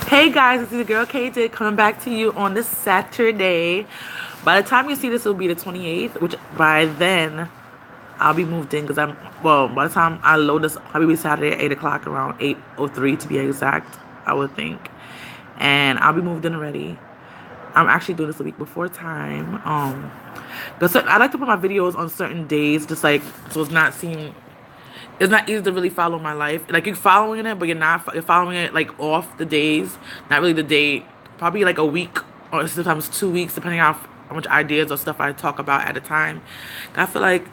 Hey guys, this is the girl Kdid coming back to you on this Saturday. By the time you see this, it'll be the 28th, which by then I'll be moved in because by the time I load this, probably be Saturday at 8 o'clock, around 8:03 to be exact, I would think. And I'll be moved in already. I'm actually doing this a week before time. Because I like to put my videos on certain days, just like, so it's not easy to really follow my life. Like, you're following it, but you're following it like off the days, not really the day. Probably like a week or sometimes 2 weeks, depending on how much ideas or stuff I talk about at a time. I feel like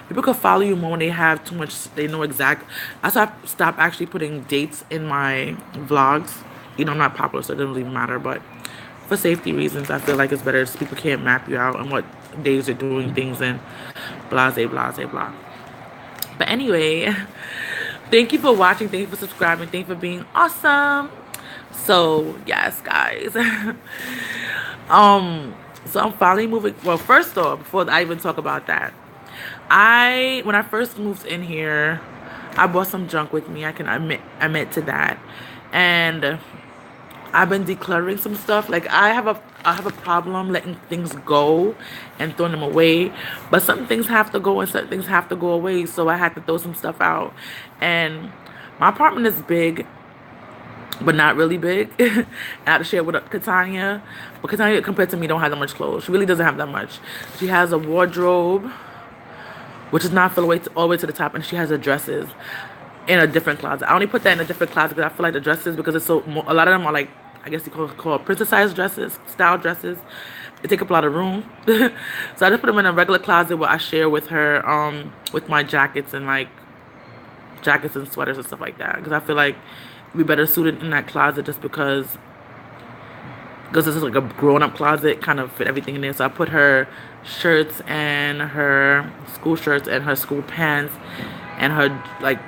people could follow you more when they have too much. They know exact. That's why I stopped actually putting dates in my vlogs. I'm not popular, so it doesn't really matter. But for safety reasons, I feel like it's better so people can't map you out and what days you're doing things and blase, blase, blah. But anyway, thank you for watching. Thank you for subscribing. Thank you for being awesome. So yes, guys. So I'm finally moving. Well, first off, before I even talk about that, when I first moved in here, I brought some junk with me. I can admit to that, and I've been decluttering some stuff. Like, I have a problem letting things go and throwing them away. But some things have to go and some things have to go away. So I had to throw some stuff out. And my apartment is big, but not really big. I have to share with Katanya. But Katanya, compared to me, don't have that much clothes. She really doesn't have that much. She has a wardrobe, which is not filled all the way to the top, and she has her dresses in a different closet. I only put that in a different closet because I feel like the dresses, because a lot of them are like, I guess you call princess size dresses, style dresses. They take up a lot of room. So I just put them in a regular closet where I share with her, with my jackets and sweaters and stuff like that. Because I feel like it'd be better suited in that closet just because this is like a grown-up closet, kind of fit everything in there. So I put her shirts and her school shirts and her school pants and her like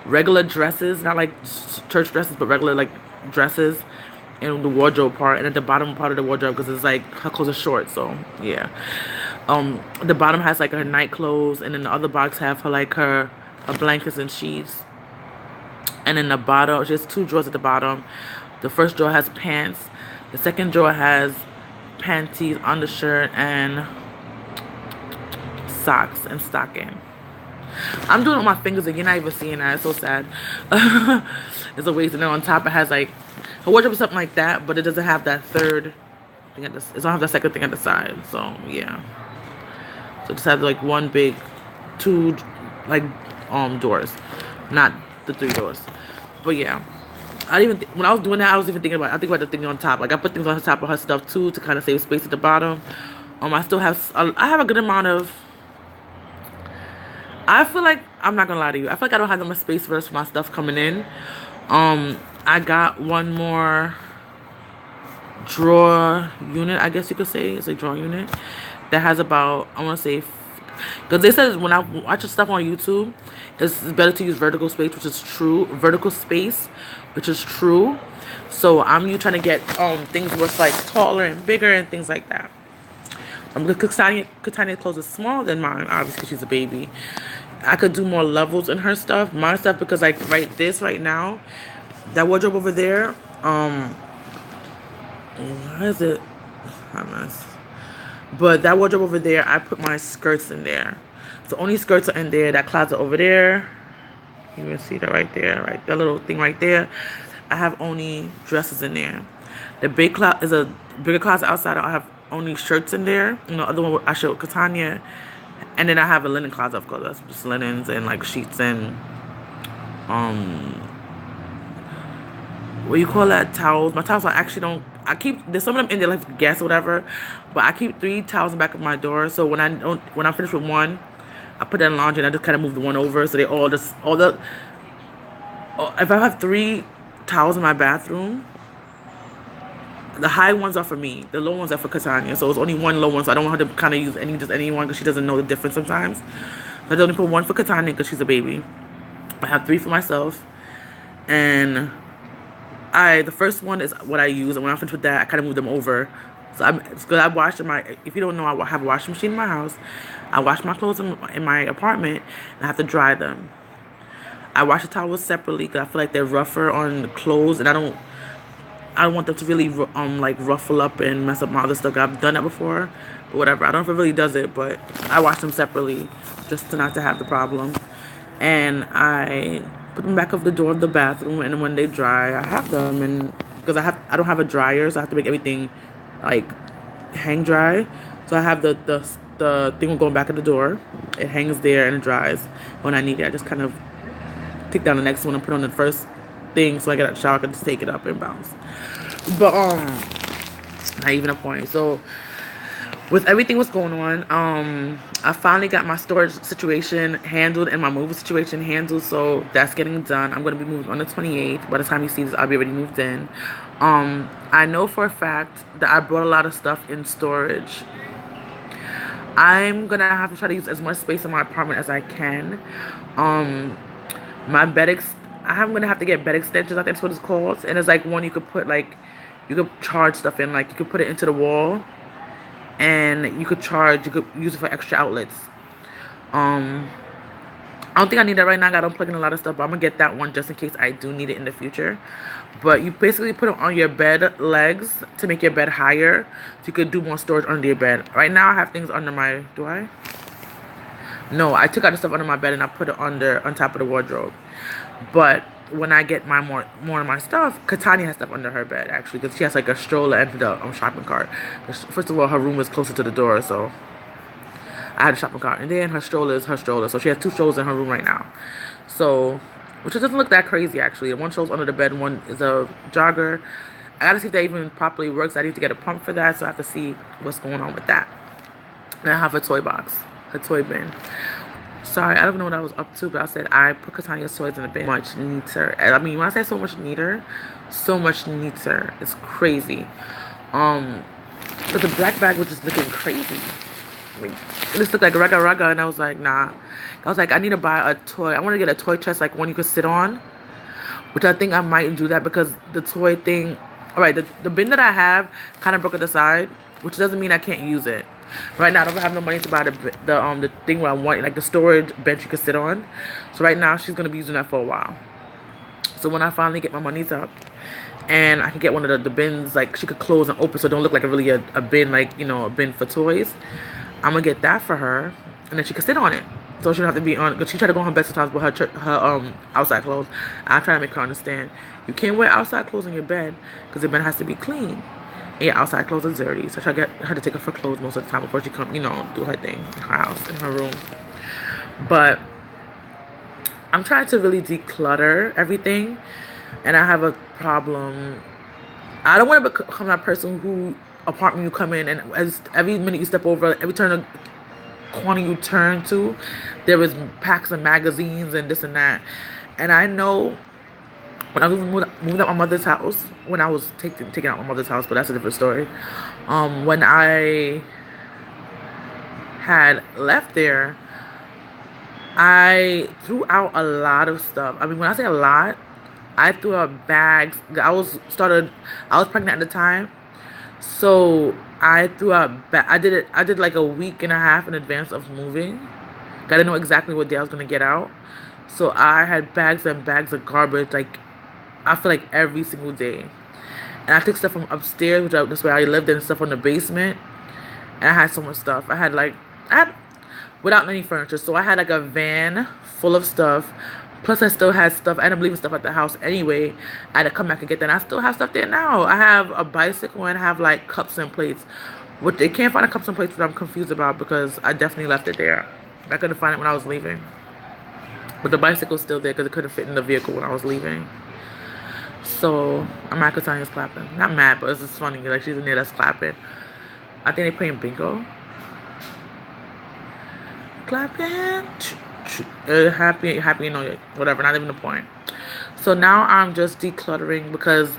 regular dresses, not like church dresses, but regular like dresses in the wardrobe part, and at the bottom part of the wardrobe, because it's like her clothes are short. So yeah, the bottom has like her night clothes, and then the other box have her blankets and sheets. And in the bottom, she has two drawers at the bottom. The first drawer has pants. The second drawer has panties, undershirt, and socks and stocking. I'm doing it with my fingers and you're not even seeing that. It's so sad. It's a waste. And then on top it has like her wardrobe or something like that, but it doesn't have that third thing it doesn't have the second thing at the side. So yeah. So it just has like one big two like doors. Not the three doors. But yeah. When I was doing that, I think about the thing on top. Like, I put things on the top of her stuff too to kind of save space at the bottom. I have a good amount of. I feel like, I'm not gonna lie to you, I feel like I don't have that much space for my stuff coming in. I got one more drawer unit, I guess you could say. It's a drawer unit that has about, I want to say, because they said when I watch stuff on YouTube, it's better to use vertical space, which is true. So I'm trying to get things what's like taller and bigger and things like that. Katania's clothes is smaller than mine, obviously she's a baby. I could do more levels in her stuff. My stuff, because like right now, that wardrobe over there, what is it? Hot mess. But that wardrobe over there, I put my skirts in there. So only skirts are in there. That closet over there, you can see that right there, right? That little thing right there. I have only dresses in there. The big closet is a bigger closet outside. I have only shirts in there. The other one I showed Katanya. And then I have a linen closet, of course. That's just linens and like sheets and what you call that, towels. My towels there's some of them in there like gas or whatever, but I keep 3 towels in the back of my door. So when I finish with one, I put that in laundry and I just kind of move the one over. So they if I have 3 towels in my bathroom, the high ones are for me. The low ones are for Katanya. So it's only one low one. So I don't want her to kind of use anyone because she doesn't know the difference sometimes. So I only put one for Katanya because she's a baby. I have 3 for myself. And the first one is what I use. And when I finish with that, I kind of move them over. So if you don't know, I have a washing machine in my house. I wash my clothes in my apartment. And I have to dry them. I wash the towels separately because I feel like they're rougher on the clothes. And I don't want them to really like ruffle up and mess up my other stuff. I've done that before, but whatever. I don't know if it really does it, but I wash them separately just to not to have the problem. And I put them back of the door of the bathroom, and when they dry, I have them. And because I don't have a dryer, so I have to make everything like hang dry. So I have the thing going back of the door. It hangs there and it dries. When I need it, I just kind of take down the next one and put on the first thing, so I get out the shower, I can just take it up and bounce. But not even a point. So with everything what's going on, I finally got my storage situation handled and my moving situation handled, so that's getting done. I'm gonna be moving on the 28th. By the time you see this, I'll be already moved in. I know for a fact that I brought a lot of stuff in storage. I'm gonna have to try to use as much space in my apartment as I can. My I'm gonna have to get bed extensions. I think that's what it's called. And it's like one you could put like, you could charge stuff in. Like you could put it into the wall, and you could use it for extra outlets. I don't think I need that right now. I gotta unplug in a lot of stuff, but I'm gonna get that one just in case I do need it in the future. But you basically put it on your bed legs to make your bed higher, so you could do more storage under your bed. Right now I have things under my, do I? No, I took out the stuff under my bed and I put it on top of the wardrobe. But when I get more of my stuff, Katani has stuff under her bed actually, because she has like a stroller and the shopping cart. First of all, her room was closer to the door, so I had a shopping cart, and then her stroller is her stroller, so she has 2 strollers in her room right now. So, which doesn't look that crazy actually. One stroller's under the bed, and one is a jogger. I gotta see if that even properly works. I need to get a pump for that, so I have to see what's going on with that. And I have a toy box, a toy bin. Sorry, I don't know what I was up to, but I said I put Katania's toys in the bin. Much neater. I mean, when I say so much neater, it's crazy. But the black bag was just looking crazy. I mean, it just looked like raga, and I was like, nah. I was like, I need to buy a toy. I want to get a toy chest, like one you could sit on, which I think I might do that, because the toy thing, all right, the bin that I have kind of broke at the side, which doesn't mean I can't use it. Right now, I don't have no money to buy the thing where I want, like the storage bench you can sit on. So right now, she's gonna be using that for a while. So when I finally get my monies up, and I can get one of the bins, like she could close and open, so it don't look like really a bin, like, you know, a bin for toys. I'm gonna get that for her, and then she can sit on it. So she don't have to be on, because she tried to go on her bed sometimes with her outside clothes. I try to make her understand, you can't wear outside clothes in your bed, because the bed has to be clean. And your outside clothes are dirty. So I try to get her to take her for clothes most of the time before she come, you know, do her thing in her house, in her room. But I'm trying to really declutter everything, and I have a problem. I don't want to become that person who apartment you come in, and as every minute you step over, every turn of corner you turn to, there is packs of magazines and this and that. And I know when I was moving out my mother's house, when I was taking out my mother's house, but that's a different story. When I had left there, I threw out a lot of stuff. I mean, when I say a lot, I threw out bags. I was pregnant at the time, so I threw out I did like a week and a half in advance of moving. I didn't know exactly what day I was gonna get out, so I had bags and bags of garbage, like I feel like every single day. And I took stuff from upstairs, that's where I lived, and stuff from the basement. And I had so much stuff. I had without any furniture, so I had like a van full of stuff. Plus, I still had stuff. I ended up leaving stuff at the house anyway. I had to come back and get that. And I still have stuff there now. I have a bicycle and I have like cups and plates. What they can't find the cups and plates, that I'm confused about, because I definitely left it there. I couldn't find it when I was leaving. But the bicycle's still there because it couldn't fit in the vehicle when I was leaving. So I'm mad because Tanya's clapping. Not mad, but it's just funny. Like, she's in there that's clapping. I think they're playing bingo. Clapping. Happy, you know, whatever, not even the point. So now I'm just decluttering, because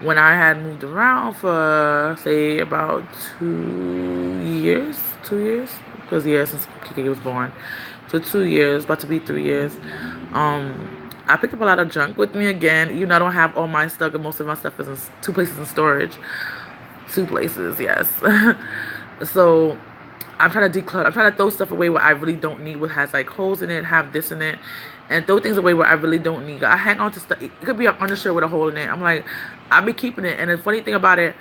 when I had moved around for, say, about 2 years, because since Kiki was born, so 2 years, about to be 3 years, I picked up a lot of junk with me again. You know, I don't have all my stuff, and most of my stuff is in 2 places in storage. 2 places, yes. So I'm trying to declutter. I'm trying to throw stuff away where I really don't need, what has like holes in it, have this in it, and throw things away where I really don't need. I hang on to stuff. It could be an undershirt with a hole in it. I'm like, I'll be keeping it. And the funny thing about it,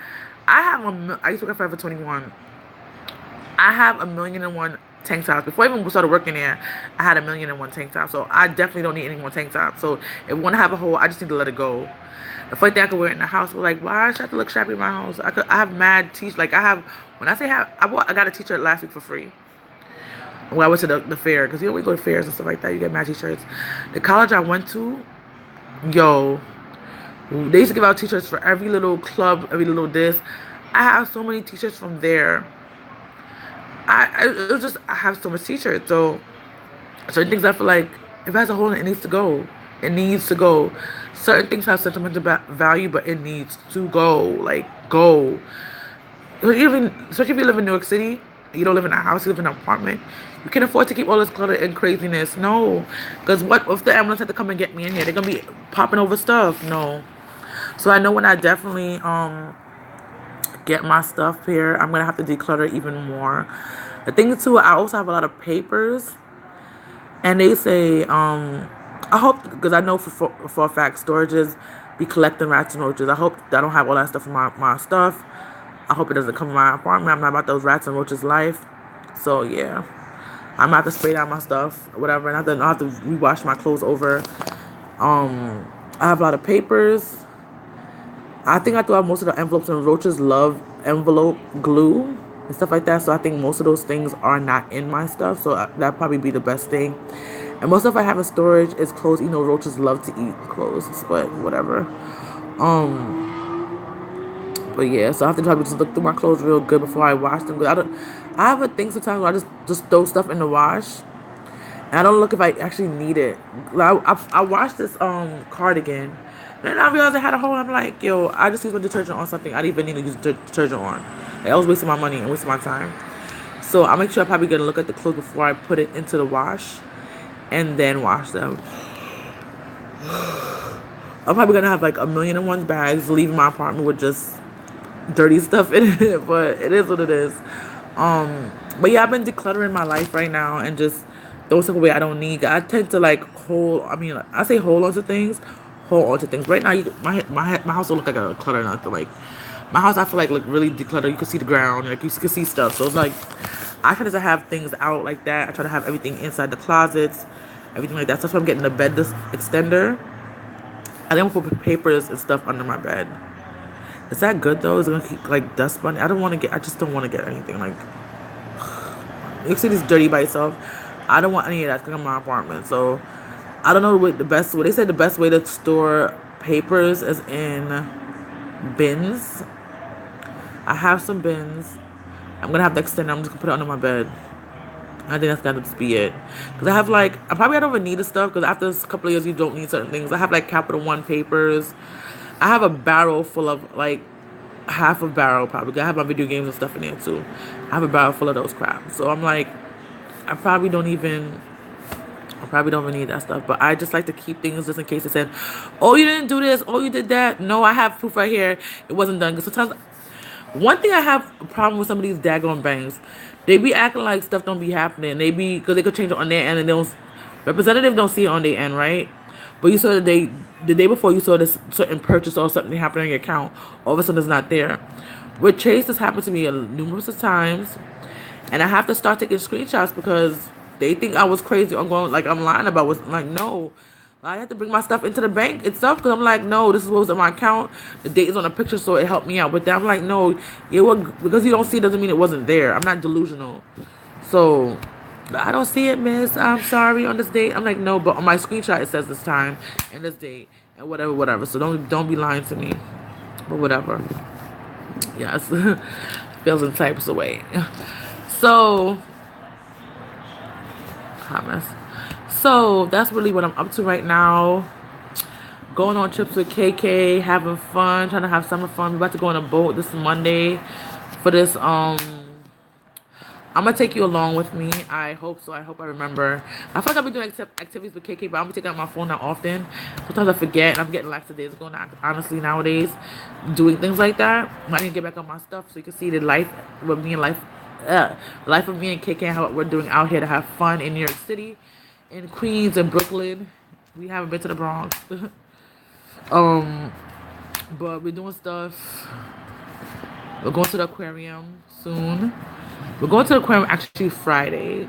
I used to work at Forever 21. I have 1,000,001 tank tops. Before I even started working there, I had 1,000,001 tank tops. So I definitely don't need any more tank tops. So if one have a hole, I just need to let it go. The funny thing, I could wear it in the house. But like, why should I have to look shabby in my house? I have mad t-shirts. Like I have, when I say have, I got a t-shirt last week for free. When I went to the fair, because you know we go to fairs and stuff like that, you get mad t-shirts. The college I went to, yo, they used to give out t-shirts for every little club, every little this. I have so many t-shirts from there. It was just, I have so much t-shirts. So certain things I feel like if it has a hole in it, it needs to go. It needs to go. Certain things have sentimental value, but it needs to go. Like, go. Especially if you live in New York City, you don't live in a house, you live in an apartment. You can't afford to keep all this clutter and craziness. No. Because what if the ambulance had to come and get me in here? They're going to be popping over stuff. No. So I know when I definitely get my stuff here, I'm going to have to declutter even more. The thing too, I also have a lot of papers. And they say, I hope, because I know for a fact, storages be collecting rats and roaches. I hope that I don't have all that stuff in my stuff. I hope it doesn't come in my apartment. I'm not about those rats and roaches life. So yeah, I'm gonna have to spray down my stuff, whatever, and I'll have to rewash my clothes over. I have a lot of papers. I think I threw out most of the envelopes, and roaches love envelope glue and stuff like that. So I think most of those things are not in my stuff. So that'd probably be the best thing. And most stuff I have in storage is clothes. You know, roaches love to eat clothes, but whatever. But yeah, so I have to try to just look through my clothes real good before I wash them. I have a thing sometimes where I just throw stuff in the wash, and I don't look if I actually need it. Like, I washed this cardigan, and then I realized I had a hole. And I'm like, yo, I just used my detergent on something I didn't even need to use detergent on. Like, I was wasting my money and wasting my time. So I make sure I'm probably gonna look at the clothes before I put it into the wash, and then wash them. I'm probably gonna have like 1,000,001 bags leaving my apartment with just dirty stuff in it, but it is what it is. But yeah, I've been decluttering my life right now and just throw stuff away I don't need. I tend to like I say hold onto things. Right now, my house will look like a clutter. Nothing like my house. I feel like look really decluttered. You can see the ground, like you can see stuff. So it's like I try to have things out like that. I try to have everything inside the closets, everything like that. So that's why I'm getting the bed extender. I then put papers and stuff under my bed. Is that good though? Is it gonna keep like dust bunny? I just don't want to get anything like. You see this dirty by itself. I don't want any of that to come in my apartment. So I don't know what the best way. They said the best way to store papers is in bins. I have some bins. I'm gonna have to extend. I'm just gonna put it under my bed. I think that's gonna just be it. Cause I have like, I don't even need the stuff. Cause after a couple of years, you don't need certain things. I have like Capital One papers. I have a barrel full of like half a barrel probably. I have my video games and stuff in there too. I have a barrel full of those crap. So I'm like, I probably don't even need that stuff. But I just like to keep things just in case it said, oh, you didn't do this, oh, you did that. No, I have proof right here. It wasn't done. Because sometimes, one thing I have a problem with some of these daggone banks, they be acting like stuff don't be happening. Because they could change it on their end and representative don't see it on their end, right? But you saw the day before you saw this certain purchase or something happen on your account, all of a sudden it's not there. With Chase, this happened to me numerous of times, and I have to start taking screenshots because they think I was crazy. I'm going like I'm lying about what's like no. I have to bring my stuff into the bank itself because I'm like, no, this is what was in my account. The date is on the picture, so it helped me out with that. I'm like, no, because you don't see it doesn't mean it wasn't there. I'm not delusional. So I don't see it, miss. I'm sorry on this date. I'm like, no, but on my screenshot it says this time and this date and whatever. So don't be lying to me. But whatever. Yes. Feels in types away. So hot mess. So that's really what I'm up to right now. Going on trips with KK, having fun, trying to have summer fun. We're about to go on a boat this Monday for this I'm gonna take you along with me. I hope so. I hope I remember. I feel like I've been doing activities with KK, but I'm gonna take out my phone not often. Sometimes I forget, and I'm getting lackadaisical honestly nowadays, doing things like that. I need to get back on my stuff so you can see the life, what me and life life of me and KK and how we're doing out here to have fun in New York City, in Queens and Brooklyn. We haven't been to the Bronx. um, but we're doing stuff. We're going to the aquarium soon. We're going to the aquarium actually Friday.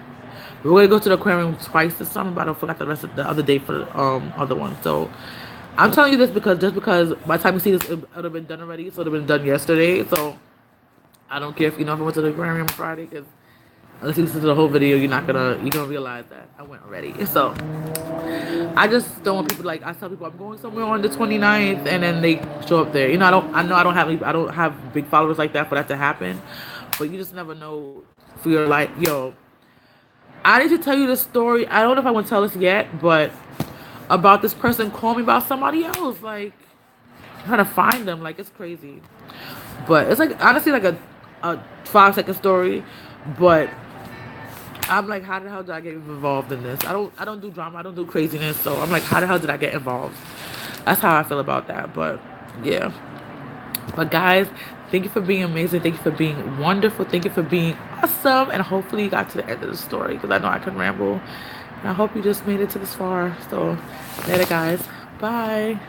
We're going to go to the aquarium twice this summer, but I forgot the rest of the other day for the other one. So I'm telling you this because by the time you see this, it would have been done already. So it would have been done yesterday. So I don't care if if I went to the aquarium Friday, because unless you listen to the whole video, you're gonna realize that I went already. So I just don't want people, like, I tell people I'm going somewhere on the 29th and then they show up there. I don't have big followers like that for that to happen. But you just never know for your life. Yo, I need to tell you this story. I don't know if I want to tell this yet, but about this person calling me about somebody else. Like, I'm trying to find them. Like, it's crazy. But it's like, honestly, like a 5-second story. But I'm like, how the hell did I get involved in this? I don't do drama. I don't do craziness. So I'm like, how the hell did I get involved? That's how I feel about that. But yeah. But guys, thank you for being amazing. Thank you for being wonderful. Thank you for being awesome. And hopefully you got to the end of the story, because I know I can ramble. And I hope you just made it to this far. So later, guys. Bye.